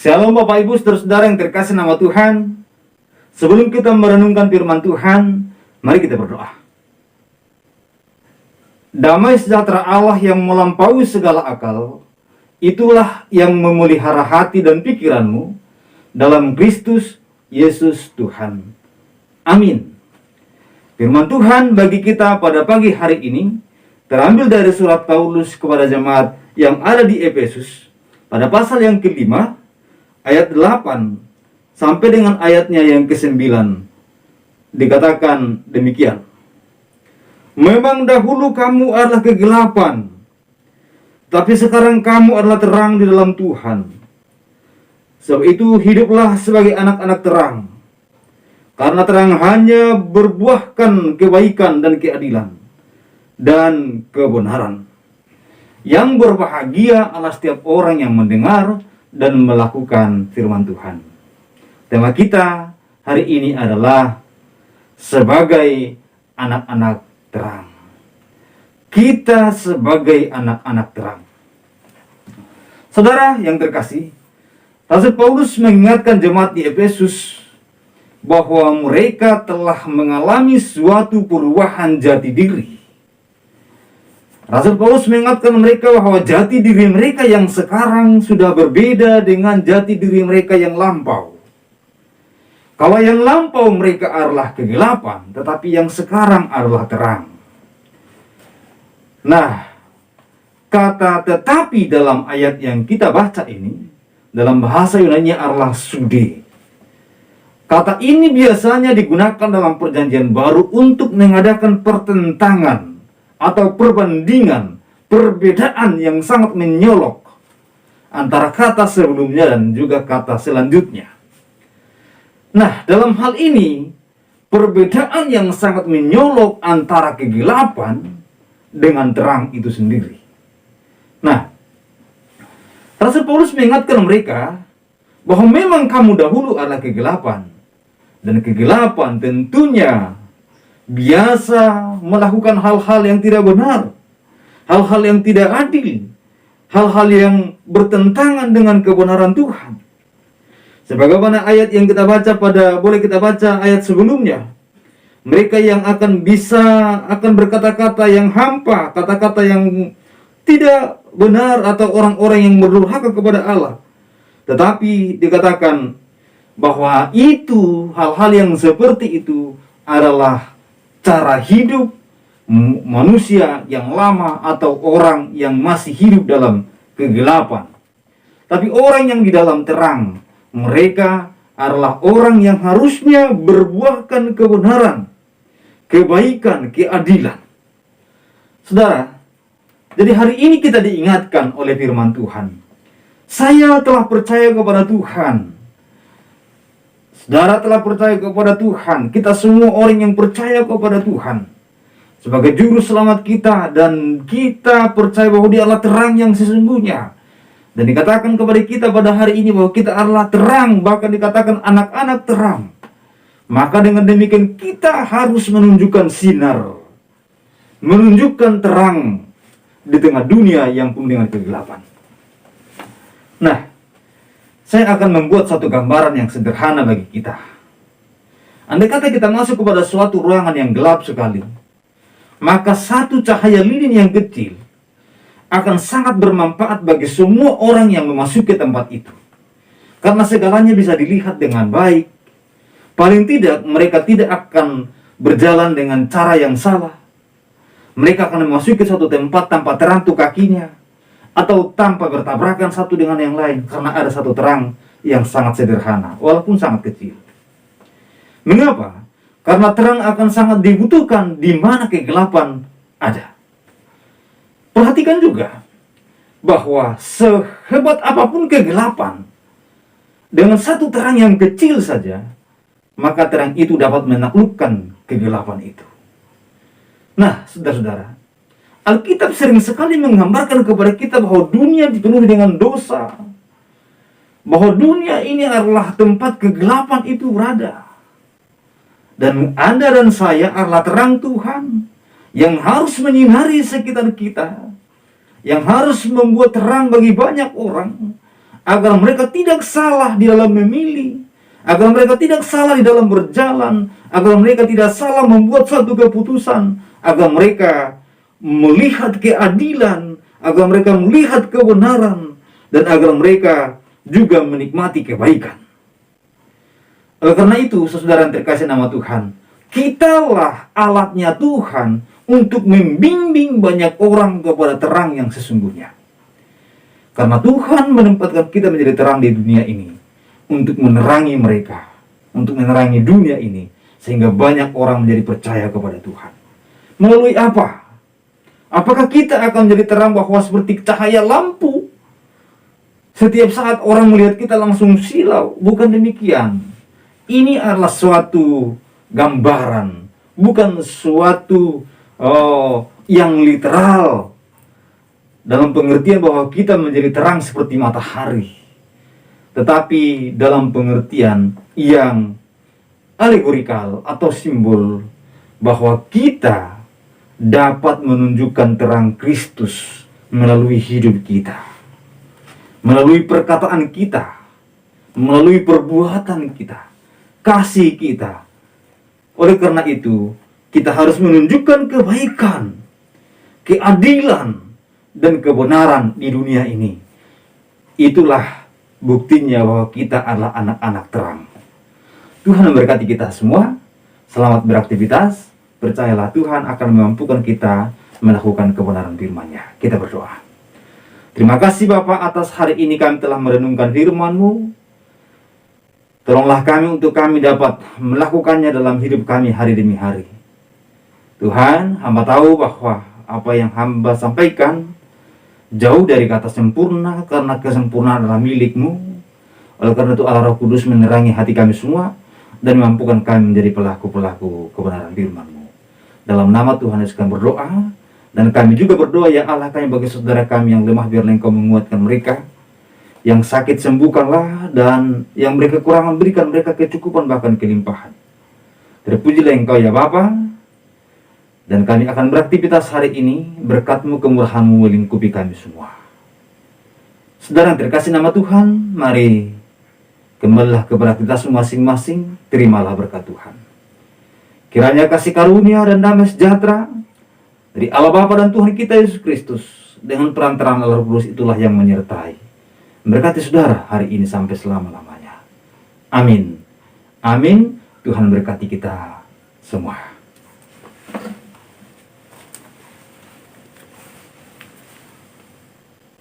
Shalom Bapak Ibu saudara-saudara yang terkasih nama Tuhan. Sebelum kita merenungkan firman Tuhan, mari kita berdoa. Damai sejahtera Allah yang melampaui segala akal, itulah yang memelihara hati dan pikiranmu dalam Kristus Yesus Tuhan. Amin. Firman Tuhan bagi kita pada pagi hari ini terambil dari surat Paulus kepada jemaat yang ada di Efesus pada pasal yang kelima, ayat 8 sampai dengan ayatnya yang ke-9. Dikatakan demikian. Memang dahulu kamu adalah kegelapan, tapi sekarang kamu adalah terang di dalam Tuhan. Sebab itu hiduplah sebagai anak-anak terang, karena terang hanya berbuahkan kebaikan dan keadilan dan kebenaran. Yang berbahagia adalah setiap orang yang mendengar dan melakukan firman Tuhan. Tema kita hari ini adalah sebagai anak-anak terang. Kita sebagai anak-anak terang. Saudara yang terkasih, Rasul Paulus mengingatkan jemaat di Efesus bahwa mereka telah mengalami suatu perubahan jati diri. Rasul Paulus mengingatkan mereka bahwa jati diri mereka yang sekarang sudah berbeda dengan jati diri mereka yang lampau. Kalau yang lampau mereka adalah kegelapan, tetapi yang sekarang adalah terang. Nah, kata tetapi dalam ayat yang kita baca ini, dalam bahasa Yunani adalah sude. Kata ini biasanya digunakan dalam perjanjian baru untuk mengadakan pertentangan atau perbandingan, perbedaan yang sangat menyolok antara kata sebelumnya dan juga kata selanjutnya. Nah, dalam hal ini, perbedaan yang sangat menyolok antara kegelapan dengan terang itu sendiri. Nah, Rasul Paulus mengingatkan mereka bahwa memang kamu dahulu adalah kegelapan, dan kegelapan tentunya biasa melakukan hal-hal yang tidak benar, hal-hal yang tidak adil, hal-hal yang bertentangan dengan kebenaran Tuhan. Sebagaimana ayat yang kita baca boleh kita baca ayat sebelumnya. Mereka yang akan berkata-kata yang hampa, kata-kata yang tidak benar, atau orang-orang yang berdurhaka kepada Allah. Tetapi dikatakan bahwa itu, hal-hal yang seperti itu adalah cara hidup manusia yang lama atau orang yang masih hidup dalam kegelapan. Tapi orang yang di dalam terang, mereka adalah orang yang harusnya berbuahkan kebenaran, kebaikan, keadilan. Saudara, jadi hari ini kita diingatkan oleh firman Tuhan. Saya telah percaya kepada Tuhan. Saudara telah percaya kepada Tuhan. Kita semua orang yang percaya kepada Tuhan sebagai juru selamat kita, dan kita percaya bahwa Dia adalah terang yang sesungguhnya. Dan dikatakan kepada kita pada hari ini bahwa kita adalah terang, bahkan dikatakan anak-anak terang. Maka dengan demikian kita harus menunjukkan sinar, menunjukkan terang di tengah dunia yang penuh dengan kegelapan. Nah, saya akan membuat satu gambaran yang sederhana bagi kita. Andai kata kita masuk kepada suatu ruangan yang gelap sekali, maka satu cahaya lilin yang kecil akan sangat bermanfaat bagi semua orang yang memasuki tempat itu. Karena segalanya bisa dilihat dengan baik. Paling tidak mereka tidak akan berjalan dengan cara yang salah. Mereka akan memasuki suatu tempat tanpa terantuk kakinya, atau tanpa bertabrakan satu dengan yang lain, karena ada satu terang yang sangat sederhana, walaupun sangat kecil. Mengapa? Karena terang akan sangat dibutuhkan di mana kegelapan ada. Perhatikan juga bahwa sehebat apapun kegelapan, dengan satu terang yang kecil saja, maka terang itu dapat menaklukkan kegelapan itu. Nah, saudara-saudara, Alkitab sering sekali menggambarkan kepada kita bahwa dunia dipenuhi dengan dosa, bahwa dunia ini adalah tempat kegelapan itu berada. Dan Anda dan saya adalah terang Tuhan yang harus menyinari sekitar kita, yang harus membuat terang bagi banyak orang, agar mereka tidak salah di dalam memilih, agar mereka tidak salah di dalam berjalan, agar mereka tidak salah membuat suatu keputusan, agar mereka melihat keadilan, agar mereka melihat kebenaran, dan agar mereka juga menikmati kebaikan. Oleh karena itu, saudara yang terkasih nama Tuhan, kitalah alatnya Tuhan untuk membimbing banyak orang kepada terang yang sesungguhnya. Karena Tuhan menempatkan kita menjadi terang di dunia ini untuk menerangi mereka, untuk menerangi dunia ini, sehingga banyak orang menjadi percaya kepada Tuhan. Melalui apa? Apakah kita akan menjadi terang bahwa seperti cahaya lampu? Setiap saat orang melihat kita langsung silau. Bukan demikian. Ini adalah suatu gambaran, bukan suatu yang literal, dalam pengertian bahwa kita menjadi terang seperti matahari, tetapi dalam pengertian yang alegorikal atau simbol, bahwa kita dapat menunjukkan terang Kristus melalui hidup kita, melalui perkataan kita, melalui perbuatan kita, kasih kita. Oleh karena itu, kita harus menunjukkan kebaikan, keadilan, dan kebenaran di dunia ini. Itulah buktinya bahwa kita adalah anak-anak terang. Tuhan memberkati kita semua. Selamat beraktivitas. Percayalah Tuhan akan memampukan kita melakukan kebenaran firman-Nya. Kita berdoa. Terima kasih Bapa atas hari ini kami telah merenungkan firman-Mu. Tolonglah kami untuk kami dapat melakukannya dalam hidup kami hari demi hari. Tuhan, hamba tahu bahwa apa yang hamba sampaikan jauh dari kata sempurna, karena kesempurnaan adalah milik-Mu. Oleh karena itu Allah Roh Kudus menerangi hati kami semua dan memampukan kami menjadi pelaku-pelaku kebenaran firman-Mu. Dalam nama Tuhan Yesus kami berdoa, dan kami juga berdoa ya Allah, kami bagi saudara kami yang lemah, biarlah Engkau menguatkan mereka, yang sakit sembuhkanlah, dan yang mereka kekurangan berikan mereka kecukupan bahkan kelimpahan. Terpujilah Engkau ya Bapa. Dan kami akan beraktivitas hari ini, berkat-Mu, kemurahan-Mu melingkupi kami semua. Saudara yang terkasih nama Tuhan, mari kembalilah kepada kita masing-masing, terimalah berkat Tuhan. Kiranya kasih karunia dan damai sejahtera dari Allah Bapa dan Tuhan kita Yesus Kristus, dengan perantaraan Allah Roh Kudus itulah yang menyertai, memberkati saudara hari ini sampai selama-lamanya. Amin. Amin. Tuhan berkati kita semua.